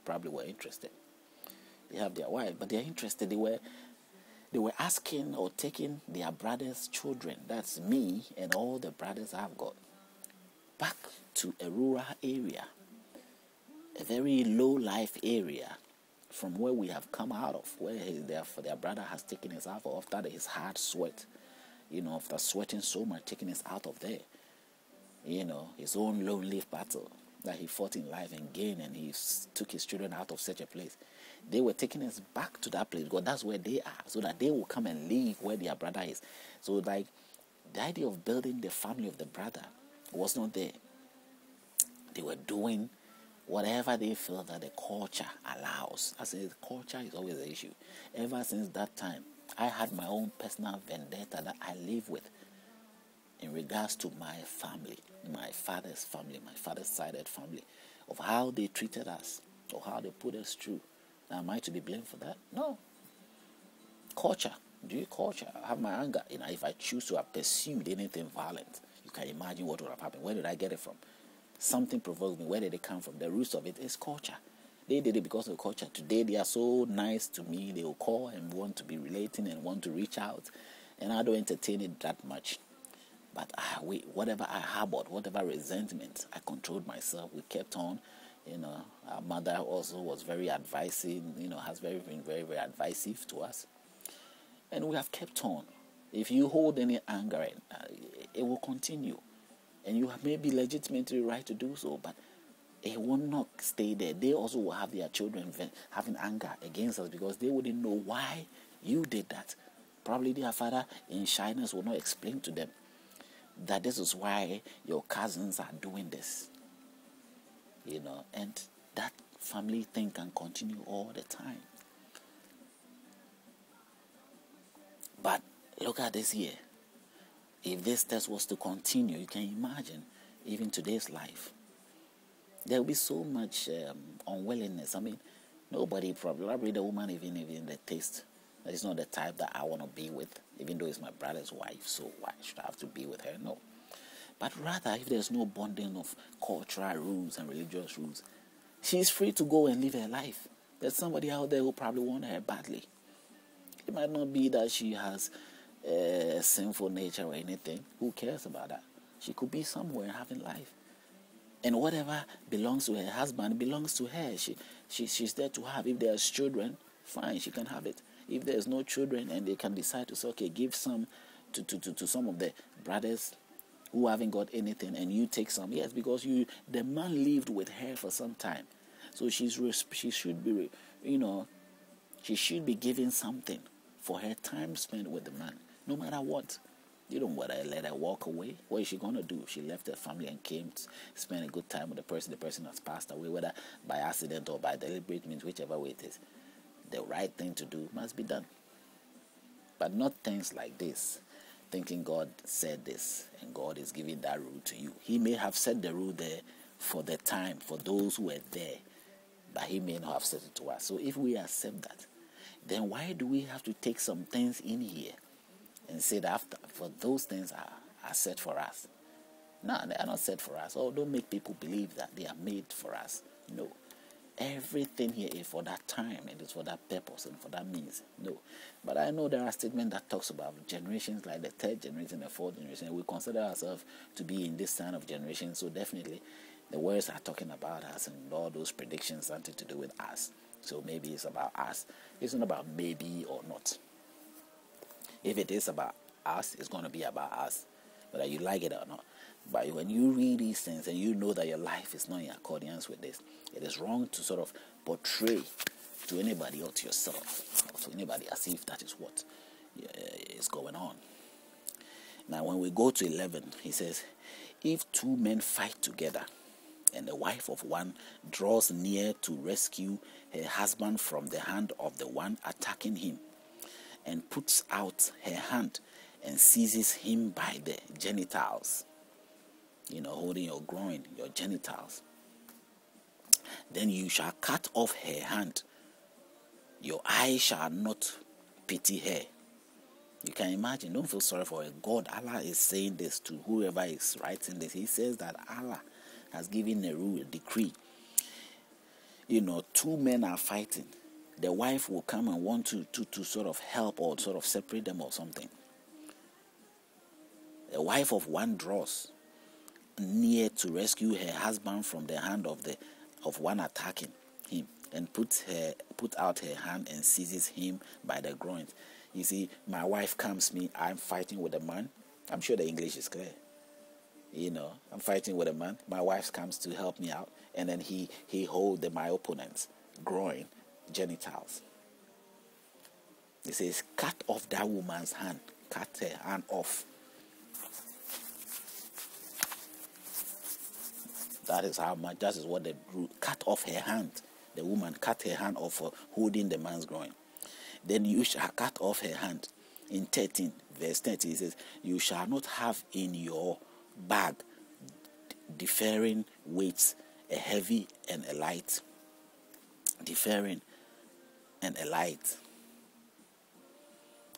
probably were interested. They have their wife, but they're interested. They were asking or taking their brothers' children, that's me and all the brothers I've got, back to a rural area, a very low life area from where we have come out of, where their brother has taken us out of after his hard sweat, after sweating so much, taking us out of there, his own lonely battle that he fought in life and gained, and he took his children out of such a place. They were taking us back to that place because that's where they are, so that they will come and live where their brother is. So like the idea of building the family of the brother was not there. They were doing whatever they feel that the culture allows. I say culture is always the issue. Ever since that time, I had my own personal vendetta that I live with in regards to my family, my father's family, my father's sided family, of how they treated us, or how they put us through. Now, am I to be blamed for that? No. Culture. Culture. I have my anger. If I choose to have pursued anything violent, you can imagine what would have happened. Where did I get it from? Something provoked me. Where did it come from? The roots of it is culture. They did it because of culture. Today, they are so nice to me. They will call and want to be relating and want to reach out. And I don't entertain it that much. But whatever I harbored, whatever resentment, I controlled myself. We kept on. Our mother also was very advising, has been very, very advisive to us. And we have kept on. If you hold any anger, it will continue. And you may be legitimately right to do so, but it will not stay there. They also will have their children having anger against us because they wouldn't know why you did that. Probably their father in shyness will not explain to them that this is why your cousins are doing this. And that family thing can continue all the time. But look at this here. If this test was to continue, you can imagine, even today's life, there will be so much unwillingness. I mean, nobody probably the woman even the taste. That is not the type that I want to be with, even though it's my brother's wife. So why should I have to be with her? No. But rather, if there's no bonding of cultural rules and religious rules, she's free to go and live her life. There's somebody out there who probably wants her badly. It might not be that she has a sinful nature or anything. Who cares about that? She could be somewhere having life. And whatever belongs to her husband belongs to her. She's there to have. If there's children, fine, she can have it. If there's no children and they can decide to say, okay, give some to some of the brothers who haven't got anything, and you take some. Yes, because the man lived with her for some time. So she should be, she should be giving something for her time spent with the man, no matter what. You don't want to let her walk away. What is she going to do? She left her family and came to spend a good time with the person. The person has passed away, whether by accident or by deliberate means, whichever way it is. The right thing to do must be done. But not things like this, thinking God said this and God is giving that rule to you. He may have set the rule there for the time, for those who were there, but he may not have set it to us. So if we accept that, then why do we have to take some things in here and say that for those things are set for us? No, they are not set for us. Oh, don't make people believe that they are made for us. No. Everything here is for that time, and it's for that purpose and for that means. No. But I know there are statements that talks about generations like the third generation, the fourth generation. We consider ourselves to be in this kind of generation, so definitely the words are talking about us, and all those predictions something to do with us. So maybe it's about us. It's not about maybe or not. If it is about us, it's going to be about us, whether you like it or not. But when you read these things and you know that your life is not in accordance with this, it is wrong to sort of portray to anybody or to yourself or to anybody as if that is what is going on. Now, when we go to 11, he says, if two men fight together and the wife of one draws near to rescue her husband from the hand of the one attacking him and puts out her hand and seizes him by the genitals, holding your groin, your genitals, then you shall cut off her hand. Your eye shall not pity her. You can imagine, don't feel sorry for her. God, Allah is saying this to whoever is writing this. He says that Allah has given a rule, a decree. two men are fighting, the wife will come and want to sort of help or sort of separate them or something. The wife of one draws near to rescue her husband from the hand of one attacking him, and put out her hand and seizes him by the groins. You see, my wife comes me, I'm fighting with a man. I'm sure the English is clear. I'm fighting with a man. My wife comes to help me out, and then he holds my opponent's groin, genitals. He says, cut off that woman's hand. Cut her hand off. That is what the rule. Cut off her hand. The woman cut her hand off for holding the man's groin. Then you shall cut off her hand. In 13, verse 30, it says, you shall not have in your bag differing weights, a heavy and a light. Differing and a light.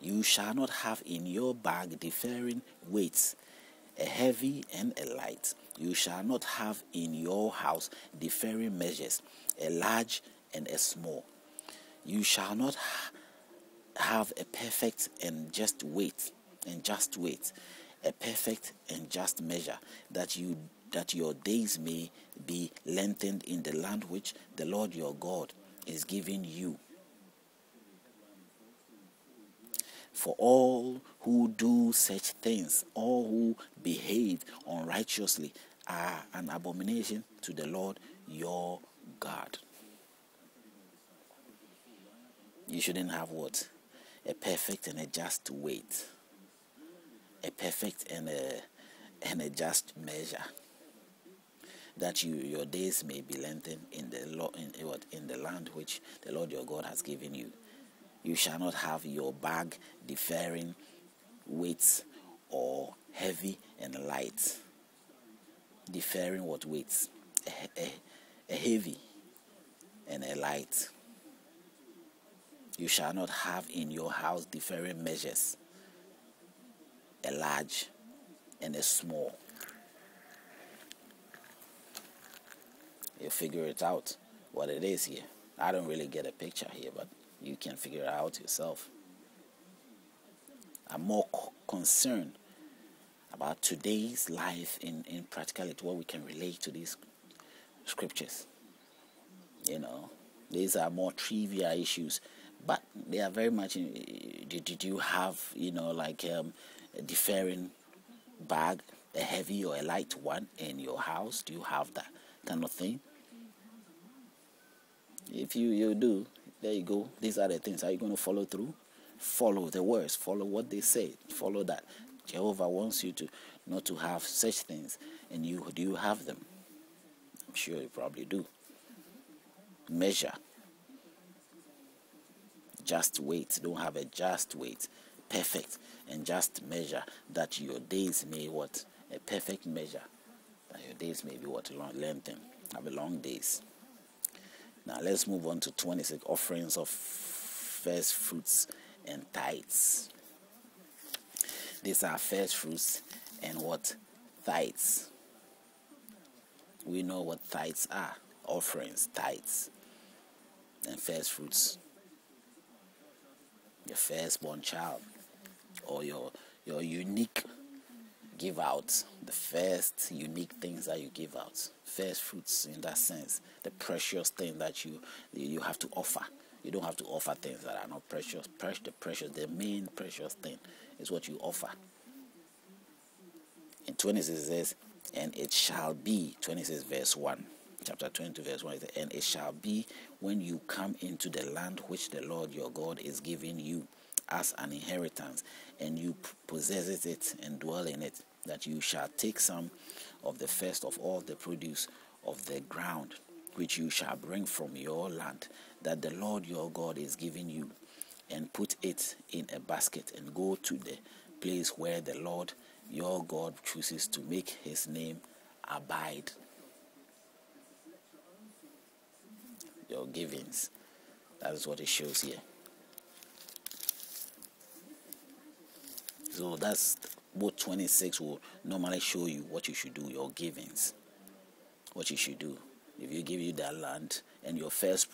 You shall not have in your bag differing weights, a heavy and a light. You shall not have in your house differing measures, a large and a small. You shall not have a perfect and just weight, a perfect and just measure, that your days may be lengthened in the land which the Lord your God is giving you. For all who do such things, all who behave unrighteously, are an abomination to the Lord your God. You shouldn't have what? A perfect and a just weight. A perfect and a just measure. That your days may be lengthened in the land which the Lord your God has given you. You shall not have your bag differing weights, or heavy and light. Differing what weights? A heavy and a light. You shall not have in your house differing measures, a large and a small. You figure it out what it is here. I don't really get a picture here, but you can figure it out yourself. I'm more concerned about today's life in practicality, what we can relate to these scriptures. These are more trivial issues, but they are very much. Did you have, a differing bag, a heavy or a light one in your house? Do you have that kind of thing? If you do, there you go. These are the things. Are you going to follow through? Follow the words. Follow what they say. Follow that. Jehovah wants you to not to have such things, and do you have them? I'm sure you probably do. Measure. Just weight. Don't have a just weight. Perfect and just measure, that your days may what? A perfect measure. That your days may be what? Lengthen. Have a long days. Now let's move on to 26. Offerings of first fruits and tithes. These are first fruits and what? Tithes. We know what tithes are. Offerings, tithes, and first fruits. Your firstborn child, or your unique give out, the first unique things that you give out. First fruits, in that sense, the precious thing that you have to offer. You don't have to offer things that are not precious. The main precious thing is what you offer. In 26 it says, and it shall be, 26 verse 1, chapter 22 verse 1, and it shall be when you come into the land which the Lord your God is giving you as an inheritance, and you possess it and dwell in it, that you shall take some of the first of all the produce of the ground, which you shall bring from your land, that the Lord your God is giving you, and put it in a basket, and go to the place where the Lord your God chooses to make his name abide. Your givings. That is what it shows here. So that's what 26 will normally show you what you should do, your givings. What you should do. If you give you that land and your first